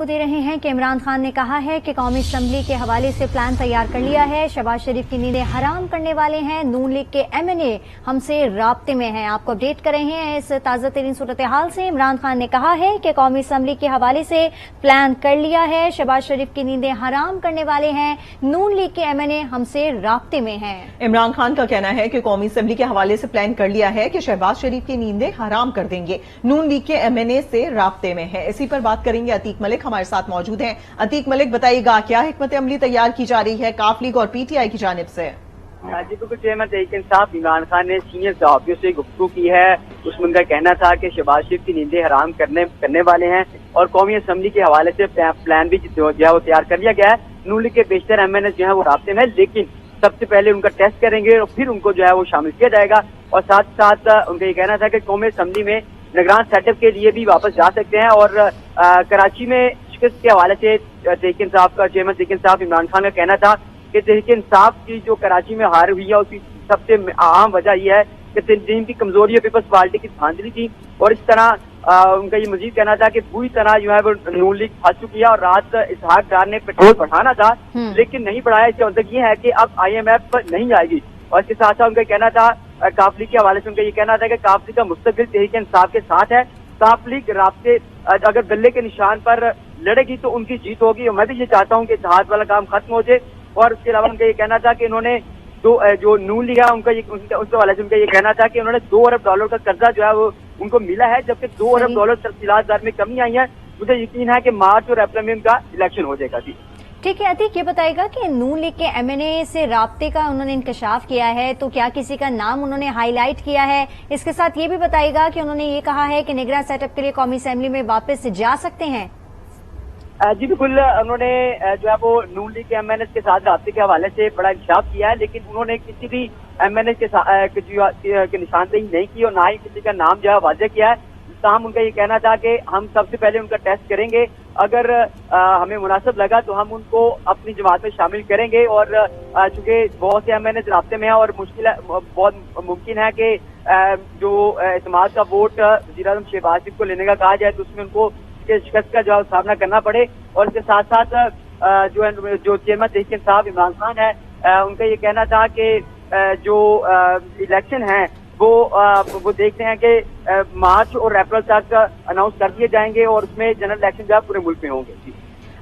दे रहे हैं कि इमरान खान ने कहा है कि कौमी असम्बली के हवाले से प्लान तैयार कर लिया है। शहबाज शरीफ की नींदें हराम करने वाले हैं। नून लीग के MNA हमसे राब्ते में हैं। आपको अपडेट कर रहे हैं इस ताज़ा तरीन सूरत हाल से। इमरान खान ने कहा है कि कौमी असम्बली के हवाले से प्लान कर लिया है। शहबाज शरीफ की नींदें हराम करने वाले हैं। नून लीग के MNA हमसे राब्ते में हैं। इमरान खान का कहना है कि कौमी असम्बली के हवाले से प्लान कर लिया है कि शहबाज शरीफ की नींदें हराम कर देंगे। नून लीग के MNA से राब्ते में है। इसी पर बात करेंगे अतीक मलिक हमारे साथ मौजूद हैं। अतीक मलिक, बताइएगा क्या हिकमत अमली तैयार की जा रही है काफ लीग और PTI की जानिब से? जी बिल्कुल, चेयरमैन तहरीक इंसाफ इमरान खान ने सीनियर सहाफियों से गुफ्तगू की है। उसमें उनका कहना था कि शहबाज शरीफ की नींदें हराम करने वाले हैं और कौमी असम्बली के हवाले से प्लान भी जो है वो तैयार कर लिया गया है। नून लीग के बेशतर MNA जो है वो राब्ते में, लेकिन सबसे पहले उनका टेस्ट करेंगे और फिर उनको जो है वो शामिल किया जाएगा। और साथ साथ उनका ये कहना था कि कौमी असम्बली में निगरान सेटअप के लिए भी वापस जा सकते हैं। और कराची में शिकस्त के हवाले से तहरीक इंसाफ का चेयरमैन तहरीक इंसाफ इमरान खान का कहना था कि तहरीक इंसाफ की जो कराची में हार हुई है उसकी सबसे अहम वजह यह है कि तंजीम की कमजोरी और पीपल्स पार्टी की धांधली थी। और इस तरह उनका ये मजीद कहना था कि पूरी तरह जो है वो नून लीग फंस चुकी है और रात इसहाक डार ने पेट्रोल बढ़ाना था लेकिन नहीं बढ़ाया। इसका मतलब ये है कि अब IMF नहीं आएगी। और इसके साथ साथ उनका कहना था काफ लीग के हवाले से उनका ये कहना था कि काफ लीग का मुस्तकिल तहरीक इंसाफ के साथ है। काफ लीग राब्ते अगर बल्ले के निशान पर लड़ेगी तो उनकी जीत होगी। और मैं भी ये चाहता हूँ कि इत्तेहाद वाला काम खत्म हो जाए। और उसके अलावा उनका ये कहना था कि इन्होंने जो नून लीग है उसके हवाले से उनका ये कहना था कि इन्होंने $2 अरब का कर्जा जो है वो उनको मिला है, जबकि $2 अरब तफसीलात दर में कमी आई है। मुझे यकीन है कि मार्च और अप्रैल में उनका इलेक्शन हो जाएगा। जी ठीक है अतीक, ये बताएगा कि नून लीग के MNA से राब्ते का उन्होंने इंकशाफ किया है, तो क्या किसी का नाम उन्होंने हाईलाइट किया है? इसके साथ ये भी बताएगा कि उन्होंने ये कहा है कि निगरान सेटअप के लिए कौमी असेंबली में वापस जा सकते हैं। जी बिल्कुल, उन्होंने जो है वो नून लीग के MNA के साथ राब्ते के हवाले से बड़ा इंकशाफ किया है, लेकिन उन्होंने किसी भी MNA के निशानदेही नहीं की और ना ही किसी का नाम जो है वाज़ेह किया है। ताहम उनका ये कहना था कि हम सबसे पहले उनका टेस्ट करेंगे, अगर हमें मुनासिब लगा तो हम उनको अपनी जमात में शामिल करेंगे। और चूंकि बहुत से MNA राब्ते में है और बहुत मुमकिन है कि जो इत्तेमाद का वोट वज़ीर-ए-आज़म शहबाज शरीफ को लेने का कहा जाए तो उसमें उनको शिकस्त का जो सामना करना पड़े। और इसके साथ साथ जो चेयरमैन तहरीक इंसाफ इमरान खान है उनका ये कहना था कि जो इलेक्शन है वो देखते हैं कि मार्च और अप्रैल तक अनाउंस कर दिए जाएंगे और उसमें जनरल इलेक्शन जो है पूरे मुल्क में होंगे।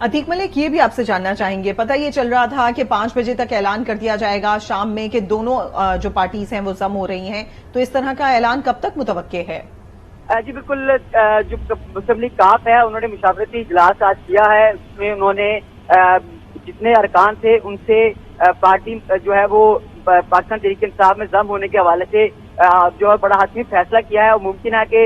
अतीक मलिक, ये भी आपसे जानना चाहेंगे, पता ये चल रहा था कि 5 बजे तक ऐलान कर दिया जाएगा शाम में कि दोनों जो पार्टीज हैं वो जम हो रही हैं, तो इस तरह का ऐलान कब तक मुतवक्के है? जी बिल्कुल, जो असम्बली काफ है उन्होंने मुशावरती इजलास आज किया है। उसमें उन्होंने जितने अरकान थे उनसे पार्टी जो है वो पाकिस्तान तहरीक इंसाफ में जम होने के हवाले से जो है बड़ा हतमी फैसला किया है। और मुमकिन है कि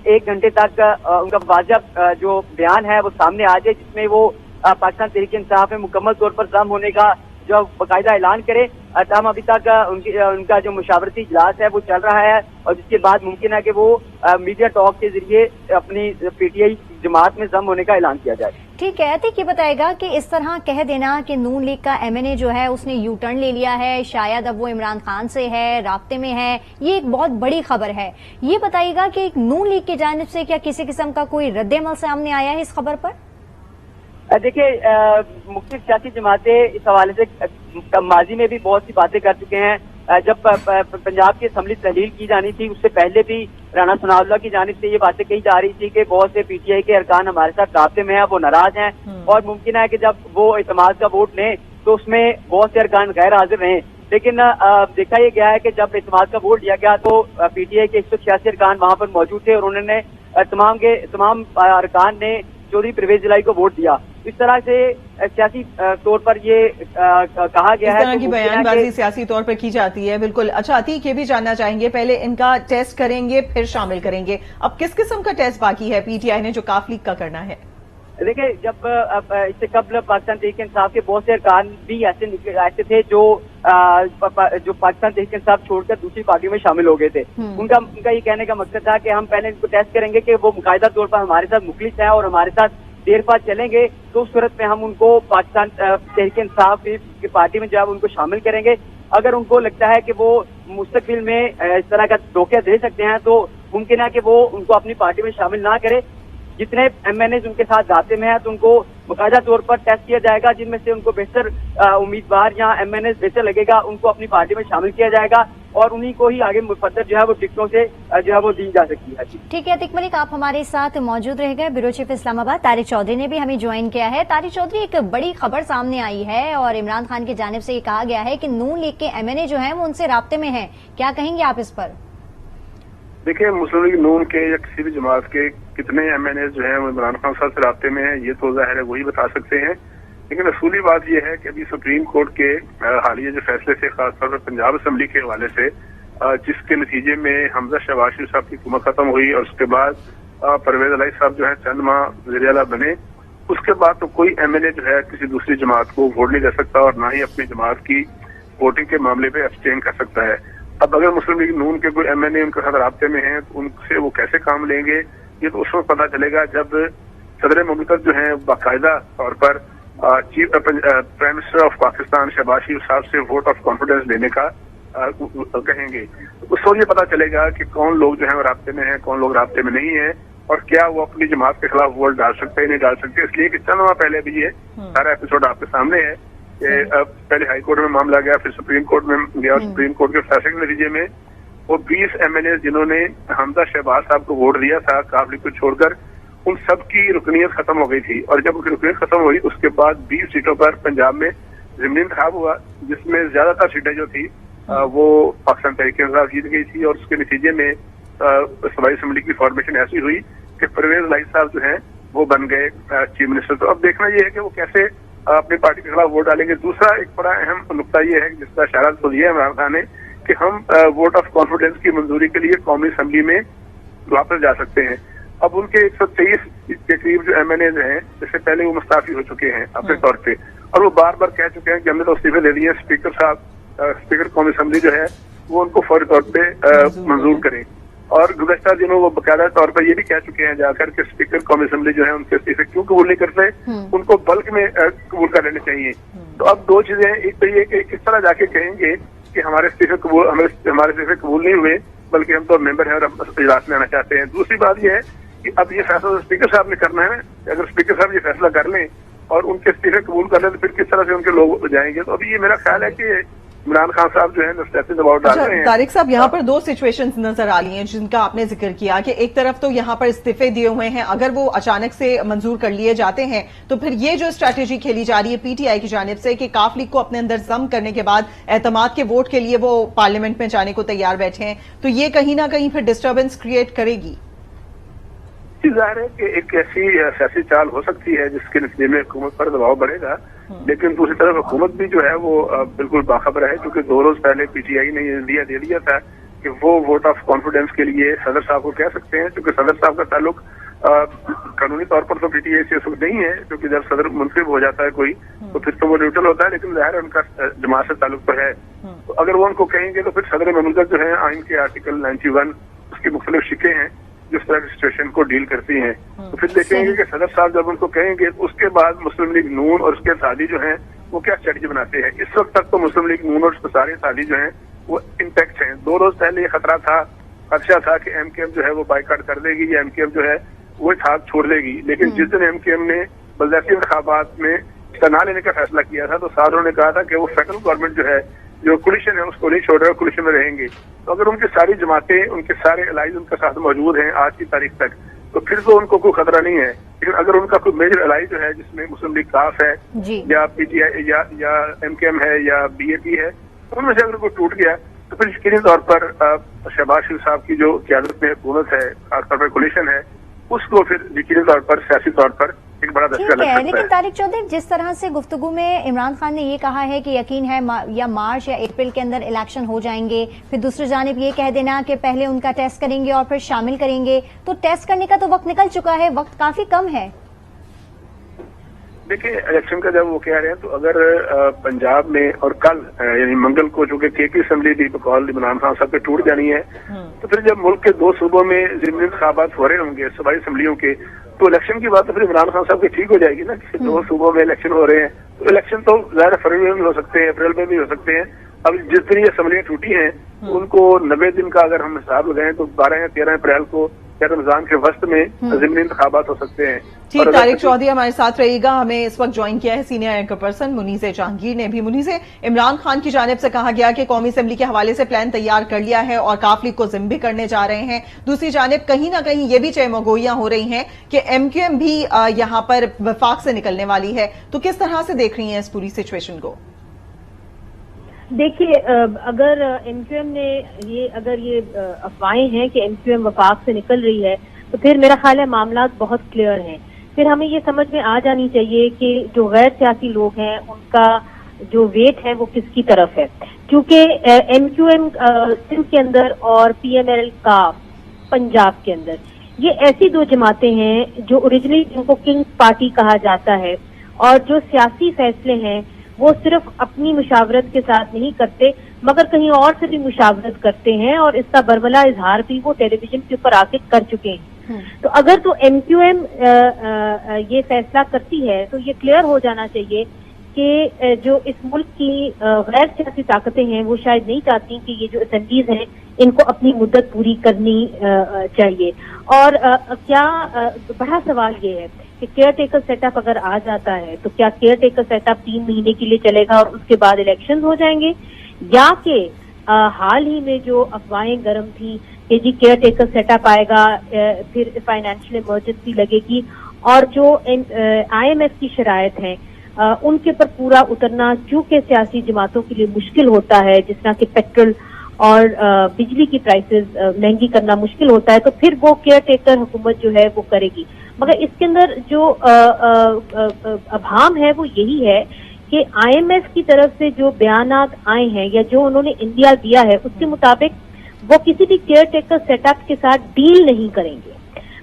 1 घंटे तक उनका वाजिब जो बयान है वो सामने आ जाए, जिसमें वो पाकिस्तान तहरीक इंसाफ में मुकम्मल तौर पर जम होने का जो बाकायदा ऐलान करे। तमाम अभी तक उनका जो मुशावरती इजलास है वो चल रहा है और जिसके बाद मुमकिन है कि वो मीडिया टॉक के जरिए अपनी PTI जमात में जम होने का ऐलान किया जाए। ठीक है अतीक, ये बताएगा कि इस तरह कह देना कि नून लीग का MNA जो है उसने यू टर्न ले लिया है, शायद अब वो इमरान खान से है, राब्ते में है, ये एक बहुत बड़ी खबर है। ये बताइएगा कि नून लीग की जानिब से क्या किसी किस्म का कोई रद्द-ए-अमल सामने आया है इस खबर पर? देखिए, मुख्तलिफ सियासी जमातें इस हवाले से माजी में भी बहुत सी बातें कर चुके हैं। जब पंजाब की असम्बली तहलील की जानी थी उससे पहले भी राना सनाउल्लाह की जानिब से ये बातें कही जा रही थी कि बहुत से PTI के अरकान हमारे साथ राब्ते में है, वो नाराज हैं और मुमकिन है कि जब वो इत्तेमाद का वोट लें तो उसमें बहुत से अरकान गैर हाजिर रहे। लेकिन देखा यह गया है कि जब इत्तेमाद का वोट लिया गया तो PTI के 186 अरकान वहां पर मौजूद थे और उन्होंने तमाम अरकान ने चौधरी परवेज इलाही को वोट दिया। इस तरह से सियासी तौर पर ये कहा गया है, इस तरह की बयानबाजी सियासी तौर पर की जाती है। बिल्कुल। अच्छा अतीक, ये भी जानना चाहेंगे, पहले इनका टेस्ट करेंगे फिर शामिल करेंगे, अब किस किस्म का टेस्ट बाकी है PTI ने जो काफ लीग का करना है? देखिए, जब इससे कबल पाकिस्तान तहरीक इंसाफ के बहुत से अरकान भी ऐसे थे जो पाकिस्तान तहरीक इंसाफ छोड़कर दूसरी पार्टी में शामिल हो गए थे। उनका ये कहने का मकसद था कि हम पहले इनको टेस्ट करेंगे कि वो मुकायदा तौर पर हमारे साथ मुखलिस है और हमारे साथ देर बाद चलेंगे, तो उस सूरत में हम उनको पाकिस्तान तहरीक इंसाफ की पार्टी में जो है उनको शामिल करेंगे। अगर उनको लगता है कि वो मुस्तकबिल में इस तरह का धोखा दे सकते हैं तो मुमकिन है कि वो उनको अपनी पार्टी में शामिल ना करे। जितने MNAs उनके साथ रास्ते में है तो उनको बाकायदा तौर पर टेस्ट किया जाएगा, जिनमें से उनको बेहतर उम्मीदवार या MNAs बेहतर लगेगा उनको अपनी पार्टी में शामिल किया जाएगा और उन्हीं को ही आगे मुफद्दल जो है वो टिकटों से जो है वो दी जा सकती है। ठीक है अतीक मलिक, आप हमारे साथ मौजूद रह गए। ब्यूरो चीफ इस्लामाबाद तारिक चौधरी ने भी हमें ज्वाइन किया है। तारिक चौधरी, एक बड़ी खबर सामने आई है और इमरान खान की जानिब से ये कहा गया है कि नून लीग के MNA जो हैं वो उनसे राब्ते में हैं, क्या कहेंगे आप इस पर? देखिए, मुस्लिम लीग नून के या किसी भी जमात के कितने MNA जो हैं वो इमरान खान साहब से राब्ते में हैं, ये तो जाहिर है वही बता सकते हैं। लेकिन असूली बात यह है कि अभी सुप्रीम कोर्ट के हालिया जो फैसले से, खासतौर पर पंजाब असम्बली के हवाले से, जिसके नतीजे में हमजा शहबाज शरीफ साहब की हुकूमत खत्म हुई और उसके बाद परवेज इलाही साहब जो है चंद माह वज़ीर आला बने, उसके बाद तो कोई MNA जो है किसी दूसरी जमात को वोट नहीं दे सकता और ना ही अपनी जमात की वोटिंग के मामले पे अब्सटेन कर सकता है। अब अगर मुस्लिम लीग नून के कोई MNA उनके साथ राब्ते में हैं तो उनसे वो कैसे काम लेंगे, ये तो उस वक्त पता चलेगा जब सदर मुमलिकत जो है बाकायदा तौर पर prime minister of Pakistan Shehbaz Sharif साहब से वोट ऑफ कॉन्फिडेंस लेने का कहेंगे। उस वक्त ये पता चलेगा कि कौन लोग जो है वो राब्ते में हैं, कौन लोग राब्ते में नहीं है और क्या वो अपनी जमात के खिलाफ वोट डाल सकते हैं नहीं डाल सकते। इसलिए कि चंद माह पहले भी ये सारा एपिसोड आपके सामने है कि पहले हाई कोर्ट में मामला गया, फिर सुप्रीम कोर्ट में गया, सुप्रीम कोर्ट के फैसले के नतीजे में वो 20 MNA जिन्होंने हमजा शहबाज साहब को वोट दिया था काफ लीग को छोड़कर, उन सब की रुकनीत खत्म हो गई थी और जब उनकी रुकनीत खत्म हुई उसके बाद 20 सीटों पर पंजाब में ज़मीनी इंतखाब हुआ, जिसमें ज्यादातर सीटें जो थी वो पाकिस्तान तहरीक-ए-इंसाफ जीत गई थी और उसके नतीजे में सूबाई असेंबली की फॉर्मेशन ऐसी हुई कि परवेज इलाही साहब जो हैं वो बन गए चीफ मिनिस्टर। तो अब देखना ये है कि वो कैसे अपनी पार्टी के खिलाफ वोट डालेंगे। दूसरा एक बड़ा अहम नुकता ये है जिसका इशारा तो दिया है इमरान खान ने कि हम वोट ऑफ कॉन्फिडेंस की मंजूरी के लिए कौमी असेंबली में वापस जा सकते हैं। अब उनके 123 के करीब जो MNAs हैं, इससे पहले वो मुस्ताफी हो चुके हैं अपने तौर पे और वो बार बार कह चुके हैं कि हमने तो इस्तीफे दे दिए। स्पीकर साहब, स्पीकर कौमी असेंबली जो है वो उनको फौरी तौर पे मंजूर करें और गुज़श्ता दिनों वो बाकायदा तौर पर ये भी कह चुके हैं जाकर के स्पीकर कौमी असेंबली जो है उनके इस्तीफे क्यों कबूल नहीं करते, उनको बल्क में कबूल कर लेने चाहिए। तो अब दो चीजें, एक तो ये कि किस तरह जाके कहेंगे कि हमारे इस्तीफे कबूल नहीं हुए बल्कि हम तो मेंबर हैं और हम इजलास में आना चाहते हैं। दूसरी बात यह है कि अब ये फैसला स्पीकर साहब ने करना है। अगर स्पीकर साहब ये फैसला कर लें और उनके इस्तीफे कबूल कर लें तो फिर किस तरह से उनके लोग जाएंगे। तो अभी ये मेरा ख्याल है कि इमरान खान साहब जो है नस्लती दबाव डाल रहे हैं। तारिक साहब, यहाँ पर दो सिचुएशंस नजर आ रही हैं जिनका आपने जिक्र किया कि एक तरफ तो यहाँ पर इस्तीफे दिए हुए हैं, अगर वो अचानक से मंजूर कर लिए जाते हैं तो फिर ये जो स्ट्रैटेजी खेली जा रही है PTI की जानिब से कि काफ लीग को अपने अंदर जम करने के बाद एतमाद के वोट के लिए वो पार्लियामेंट में जाने को तैयार बैठे हैं, तो ये कहीं ना कहीं फिर डिस्टर्बेंस क्रिएट करेगी। जाहिर है कि एक ऐसी सियासी चाल हो सकती है जिसके नतीजे में हुकूमत पर दबाव बढ़ेगा, लेकिन दूसरी तरफ हुकूमत भी जो है वो बिल्कुल बाखबर है क्योंकि 2 रोज पहले PTI ने दे दिया था कि वो वोट ऑफ कॉन्फिडेंस के लिए सदर साहब को कह सकते हैं, क्योंकि सदर साहब का ताल्लुक कानूनी तौर पर तो PTI से इस वक्त नहीं है, क्योंकि जब सदर मुंतखब हो जाता है कोई तो फिर तो वो न्यूट्रल होता है, लेकिन जाहिर है उनका जमात से ताल्लुक तो है। तो अगर वो उनको कहेंगे तो फिर सदर मुमलिकत जो है आइन के आर्टिकल 91 उसकी मुख्तलिफ शिकें हैं जिस तरह की सिचुएशन को डील करती हैं। तो फिर देखेंगे कि सदर साहब जब उनको कहेंगे उसके बाद मुस्लिम लीग नून और उसके साथी जो हैं वो क्या स्ट्रेटजी बनाते हैं। इस वक्त तक तो मुस्लिम लीग नून और उसके सारे साथी जो हैं वो इंटैक्ट हैं। 2 रोज पहले ये खदशा था कि MKM जो है वो बाइकाट कर देगी या MKM जो है वो हाथ छोड़ देगी, लेकिन जिस दिन MKM ने बलदाती इंतखाबात में हिस्सा न लेने का फैसला किया था तो सारों ने कहा था कि वो फेडरल गवर्नमेंट जो है जो कोलिशन है उसको नहीं छोड़ रहे, कोलिशन में रहेंगे। तो अगर उनकी सारी जमातें, उनके सारे एलाइज उनके साथ मौजूद हैं आज की तारीख तक, तो फिर तो उनको कोई खतरा नहीं है। लेकिन अगर उनका कोई मेजर एलाइज जो है जिसमें मुस्लिम लीग काफ है या PTI या MKM है या BAP है, उनमें से अगर कोई टूट गया तो फिर यकीनी तौर पर शहबाज शरीफ साहब की जो क़यादत में हुकूमत है, खासतौर पर कोलिशन है, उसको फिर यकीनी तौर पर सियासी तौर पर एक बड़ा धक्का लग सकता है। लेकिन तारिक चौधरी, जिस तरह से गुफ्तगू में इमरान खान ने ये कहा है कि यकीन है या मार्च या अप्रैल के अंदर इलेक्शन हो जाएंगे, फिर दूसरी जानिब ये कह देना कि पहले उनका टेस्ट करेंगे और फिर शामिल करेंगे, तो टेस्ट करने का तो वक्त निकल चुका है, वक्त काफी कम है। देखिए, इलेक्शन का जब वो कह रहे हैं तो अगर पंजाब में और कल यानी मंगल को जो कि KP असेंबली भी बकौल इमरान खान साहब पे टूट जानी है, तो फिर जब मुल्क के 2 सूबों में ज़मीनी इंतखाबात हो रहे होंगे सूबाई असेंबलियों के, तो इलेक्शन की बात तो फिर इमरान खान साहब की ठीक हो जाएगी ना कि 2 सूबों में इलेक्शन हो रहे हैं। तो इलेक्शन तो ज़ाहिर फरवरी में भी हो सकते हैं, अप्रैल में भी हो सकते हैं। अब जिस दिन ये असेंबलियां टूटी हैं उनको 90 दिन का अगर हम हिसाब लगाएं तो 12 या 13 अप्रैल को क्या रमजान के वक्त में ज़िमनी इंतखाबात हो सकते हैं। ठीक, तारिक चौधरी हमारे साथ रहिएगा। हमें इस वक्त ज्वाइन किया है senior anchor person Muneez Jahangir ने भी। मुनीज़, इमरान खान की जानिब से कहा गया कि कौमी असेंबली के हवाले से प्लान तैयार कर लिया है और काफ लीग को जिम भी करने जा रहे हैं। दूसरी जानिब कहीं ना कहीं ये भी चेमोगोइयां हो रही हैं कि MQM भी यहाँ पर वफाक से निकलने वाली है, तो किस तरह से देख रही हैं इस पूरी सिचुएशन को? देखिए, अगर MQM ने अगर ये अफवाहें हैं कि MQM वफाक से निकल रही है, तो फिर मेरा ख्याल है मामला बहुत क्लियर हैं। फिर हमें ये समझ में आ जानी चाहिए कि जो गैर सियासी लोग हैं उनका जो वेट है वो किसकी तरफ है, क्योंकि MQM सिंध के अंदर और PML का पंजाब के अंदर, ये ऐसी दो जमातें हैं जो ओरिजिनली जिनको किंग्स पार्टी कहा जाता है, और जो सियासी फैसले हैं वो सिर्फ अपनी मुशावरत के साथ नहीं करते मगर कहीं और से भी मुशावरत करते हैं, और इसका बरमला इजहार भी वो टेलीविजन के ऊपर आके कर चुके हैं। तो अगर तो MQM ये फैसला करती है तो ये क्लियर हो जाना चाहिए कि जो इस मुल्क की गैर सियासी ताकतें हैं वो शायद नहीं चाहती कि ये जो असेंबलीज हैं इनको अपनी मुद्दत पूरी करनी चाहिए। और क्या बड़ा सवाल ये है कि केयर टेकर सेटअप अगर आ जाता है तो क्या केयर टेकर सेटअप 3 महीने के लिए चलेगा और उसके बाद इलेक्शन हो जाएंगे, या कि हाल ही में जो अफवाहें गर्म थी कि जी केयर टेकर सेटअप आएगा, फिर फाइनेंशियल इमरजेंसी लगेगी और जो IMF की शराइत हैं उनके पर पूरा उतरना चूंकि सियासी जमातों के लिए मुश्किल होता है, जिस तरह कि पेट्रोल और बिजली की प्राइसेस महंगी करना मुश्किल होता है, तो फिर वो केयर टेकर हुकूमत जो है वो करेगी। मगर इसके अंदर जो अभाम है वो यही है कि IMF की तरफ से जो बयानात आए हैं या जो उन्होंने इंडिया दिया है उसके मुताबिक वो किसी भी केयर टेकर सेटअप के साथ डील नहीं करेंगे।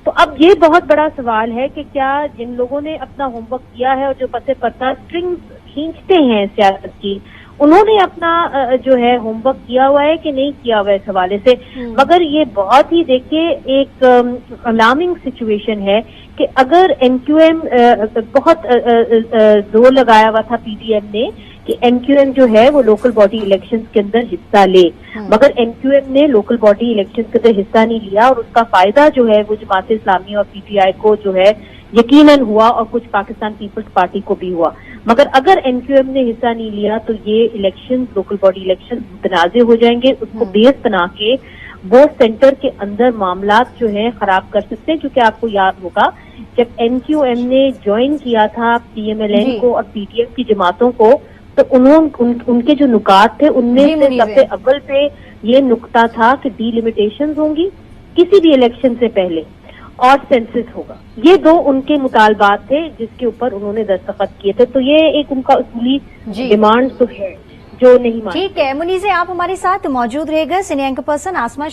तो अब ये बहुत बड़ा सवाल है कि क्या जिन लोगों ने अपना होमवर्क किया है और जो पसे पर्दा स्ट्रिंग्स खींचते हैं सियासत की, उन्होंने अपना जो है होमवर्क किया हुआ है कि नहीं किया हुआ है इस हवाले से। मगर ये बहुत ही देखिए एक अलार्मिंग सिचुएशन है कि अगर MQM बहुत जोर लगाया हुआ था PDM ने कि MQM जो है वो लोकल बॉडी इलेक्शंस के अंदर हिस्सा ले, मगर MQM ने लोकल बॉडी इलेक्शंस के अंदर हिस्सा नहीं लिया और उसका फायदा जो है वो जमात इस्लामी और PTI को जो है यकीनन हुआ और कुछ पाकिस्तान पीपल्स पार्टी को भी हुआ। मगर अगर MQM ने हिस्सा नहीं लिया तो ये इलेक्शन लोकल बॉडी इलेक्शन मुतनाज़े हो जाएंगे। उसको बेस बना के वो सेंटर के अंदर मामलात जो है खराब कर सकते हैं, क्योंकि आपको याद होगा जब MQM ने ज्वाइन किया था PMLN को और PTF की जमातों को, तो उनके जो नुकात थे उनमें से सबसे अव्वल पे ये नुकता था कि डिलिमिटेशंस होंगी किसी भी इलेक्शन से पहले और सेंसस होगा। ये दो उनके मुतालबात थे जिसके ऊपर उन्होंने दस्तखत किए थे। तो ये एक उनका उसूली डिमांड तो है जो नहीं मानते। ठीक है मुनीज़, आप हमारे साथ मौजूद रहेगा। सीनियर एंकर पर्सन आसमा